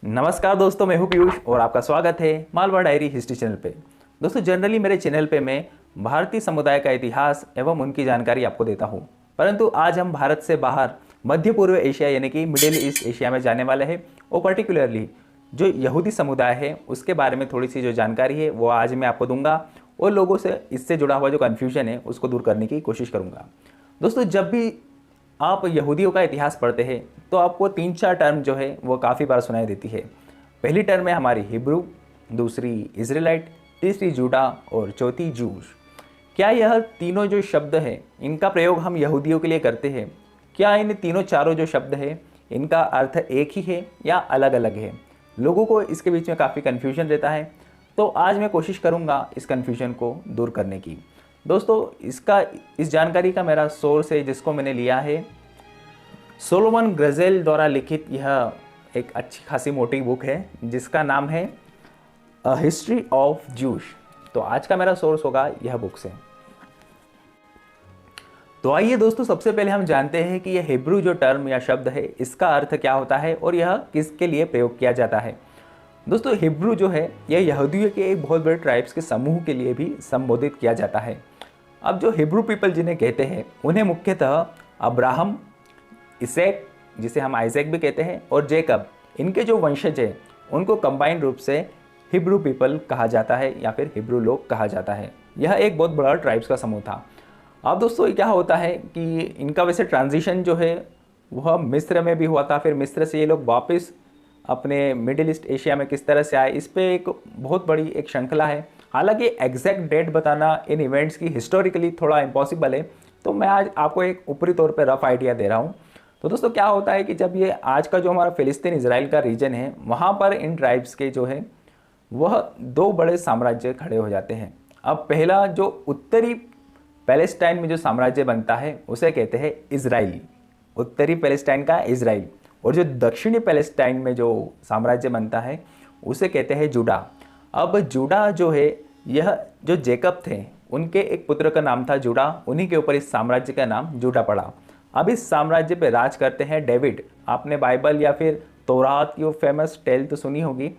नमस्कार दोस्तों, मैं हूं पीयूष और आपका स्वागत है मालवा डायरी हिस्ट्री चैनल पे। दोस्तों, जनरली मेरे चैनल पे मैं भारतीय समुदाय का इतिहास एवं उनकी जानकारी आपको देता हूं, परंतु आज हम भारत से बाहर मध्य पूर्व एशिया यानी कि मिडिल ईस्ट एशिया में जाने वाले हैं और पर्टिकुलरली जो यहूदी समुदाय है उसके बारे में थोड़ी सी जो जानकारी है वो आज मैं आपको दूंगा और लोगों से इससे जुड़ा हुआ जो कन्फ्यूजन है उसको दूर करने की कोशिश करूँगा। दोस्तों, जब भी आप यहूदियों का इतिहास पढ़ते हैं तो आपको 3-4 टर्म जो है वो काफ़ी बार सुनाई देती है। पहली टर्म है हमारी हिब्रू, दूसरी इजराइलाइट, तीसरी जूडा और चौथी जूश। क्या यह तीनों जो शब्द हैं इनका प्रयोग हम यहूदियों के लिए करते हैं? क्या इन तीनों चारों जो शब्द हैं इनका अर्थ एक ही है या अलग अलग है? लोगों को इसके बीच में काफ़ी कन्फ्यूजन रहता है, तो आज मैं कोशिश करूँगा इस कन्फ्यूजन को दूर करने की। दोस्तों, इस जानकारी का मेरा सोर्स है जिसको मैंने लिया है सोलोमन ग्रजेल द्वारा लिखित यह एक अच्छी खासी मोटी बुक है जिसका नाम है अ हिस्ट्री ऑफ जूश। तो आज का मेरा सोर्स होगा यह बुक से। तो आइए दोस्तों, सबसे पहले हम जानते हैं कि यह हिब्रू जो टर्म या शब्द है इसका अर्थ क्या होता है और यह किसके लिए प्रयोग किया जाता है। दोस्तों, हिब्रू जो है यह यहूदियों के एक बहुत बड़े ट्राइब्स के समूह के लिए भी संबोधित किया जाता है। अब जो हिब्रू पीपल जिन्हें कहते हैं उन्हें मुख्यतः अब्राहम, इसैक जिसे हम आइजैक भी कहते हैं और जेकब, इनके जो वंशज हैं उनको कंबाइंड रूप से हिब्रू पीपल कहा जाता है या फिर हिब्रू लोग कहा जाता है। यह एक बहुत बड़ा ट्राइब्स का समूह था। अब दोस्तों, क्या होता है कि इनका वैसे ट्रांजिशन जो है वह मिस्र में भी हुआ था। फिर मिस्र से ये लोग वापस अपने मिडिल ईस्ट एशिया में किस तरह से आए, इस पर एक बहुत बड़ी एक श्रृंखला है। हालांकि एग्जैक्ट डेट बताना इन इवेंट्स की हिस्टोरिकली थोड़ा इम्पॉसिबल है, तो मैं आज आपको एक ऊपरी तौर पर रफ आइडिया दे रहा हूँ। तो दोस्तों, क्या होता है कि जब ये आज का जो हमारा फिलिस्तीन इजराइल का रीजन है वहाँ पर इन ट्राइब्स के जो है वह दो बड़े साम्राज्य खड़े हो जाते हैं। अब पहला जो उत्तरी पैलेस्टाइन में जो साम्राज्य बनता है उसे कहते हैं इजराइली, उत्तरी पैलेस्टाइन का इजराइल। और जो दक्षिणी पैलेस्टाइन में जो साम्राज्य बनता है उसे कहते हैं जूडा। अब जूडा जो है यह जो जेकब थे उनके एक पुत्र का नाम था जूडा, उन्हीं के ऊपर इस साम्राज्य का नाम जूडा पड़ा। अब इस साम्राज्य पे राज करते हैं डेविड। आपने बाइबल या फिर तौरात की वो फेमस टेल तो सुनी होगी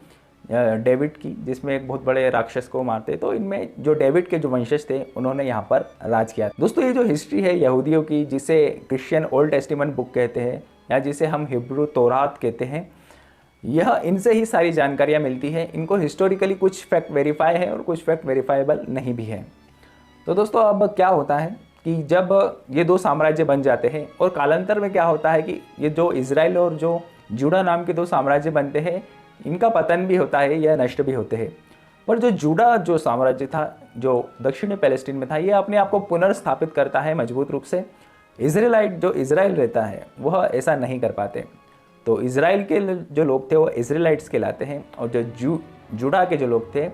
डेविड की, जिसमें एक बहुत बड़े राक्षस को मारते। तो इनमें जो डेविड के जो वंशज थे उन्होंने यहाँ पर राज किया। दोस्तों, ये जो हिस्ट्री है यहूदियों की, जिसे क्रिश्चियन ओल्ड टेस्टिमेंट बुक कहते हैं या जिसे हम हिब्रू तौरात कहते हैं, यह इनसे ही सारी जानकारियाँ मिलती है। इनको हिस्टोरिकली कुछ फैक्ट वेरीफाई है और कुछ फैक्ट वेरीफाइबल नहीं भी है। तो दोस्तों, अब क्या होता है कि जब ये दो साम्राज्य बन जाते हैं और कालांतर में क्या होता है कि ये जो इजराइल और जो जूडा नाम के दो साम्राज्य बनते हैं, इनका पतन भी होता है या नष्ट भी होते हैं। पर जो जूडा जो साम्राज्य था जो दक्षिणी पैलेस्टीन में था, ये अपने आप को पुनर्स्थापित करता है मजबूत रूप से। इजराइलाइट जो इजराइल रहता है वह ऐसा नहीं कर पाते। तो इजराइल के जो लोग थे वो इजराइलाइट्स कहलाते हैं और जो जूडा के जो लोग थे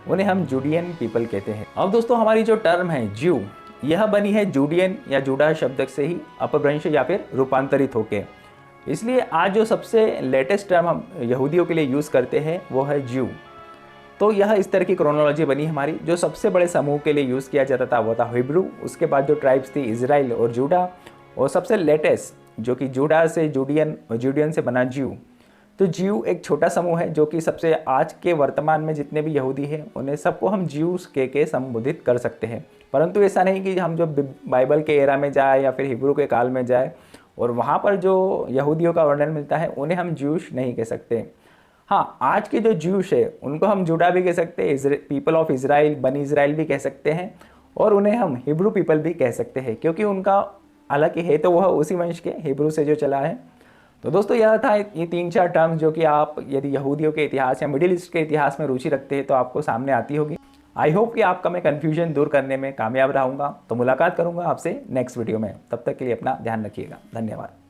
उन्हें हम जूडियन पीपल कहते हैं। अब दोस्तों, हमारी जो टर्म है ज्यू, यह बनी है जूडियन या जूडा शब्द से ही अपभ्रंश या फिर रूपांतरित होके। इसलिए आज जो सबसे लेटेस्ट टर्म हम यहूदियों के लिए यूज़ करते हैं वो है ज्यू। तो यह इस तरह की क्रोनोलॉजी बनी हमारी। जो सबसे बड़े समूह के लिए यूज़ किया जाता था वो था हिब्रू, उसके बाद जो ट्राइब्स थी इजराइल और जूडा, और सबसे लेटेस्ट जो कि जूडा से जूडियन और जूडियन से बना ज्यू। तो ज्यू एक छोटा समूह है जो कि सबसे आज के वर्तमान में जितने भी यहूदी हैं उन्हें सबको हम ज्यूस के संबोधित कर सकते हैं। परंतु ऐसा नहीं कि हम जो बाइबल के एरा में जाए या फिर हिब्रू के काल में जाए और वहाँ पर जो यहूदियों का वर्णन मिलता है उन्हें हम ज्यूश नहीं कह सकते। हाँ, आज के जो ज्यूश है उनको हम जूडा भी कह सकते हैं, पीपल ऑफ इजराइल, बनी इजराइल भी कह सकते हैं, और उन्हें हम हिब्रू पीपल भी कह सकते हैं क्योंकि उनका हालांकि है तो वह उसी वंश के हिब्रू से जो चला है। तो दोस्तों, यह था ये 3-4 टर्म्स जो कि आप यदि यहूदियों के इतिहास या मिडिल ईस्ट के इतिहास में रुचि रखते हैं तो आपको सामने आती होगी। आई होप कि आपका मैं कन्फ्यूजन दूर करने में कामयाब रहूँगा। तो मुलाकात करूँगा आपसे नेक्स्ट वीडियो में। तब तक के लिए अपना ध्यान रखिएगा। धन्यवाद।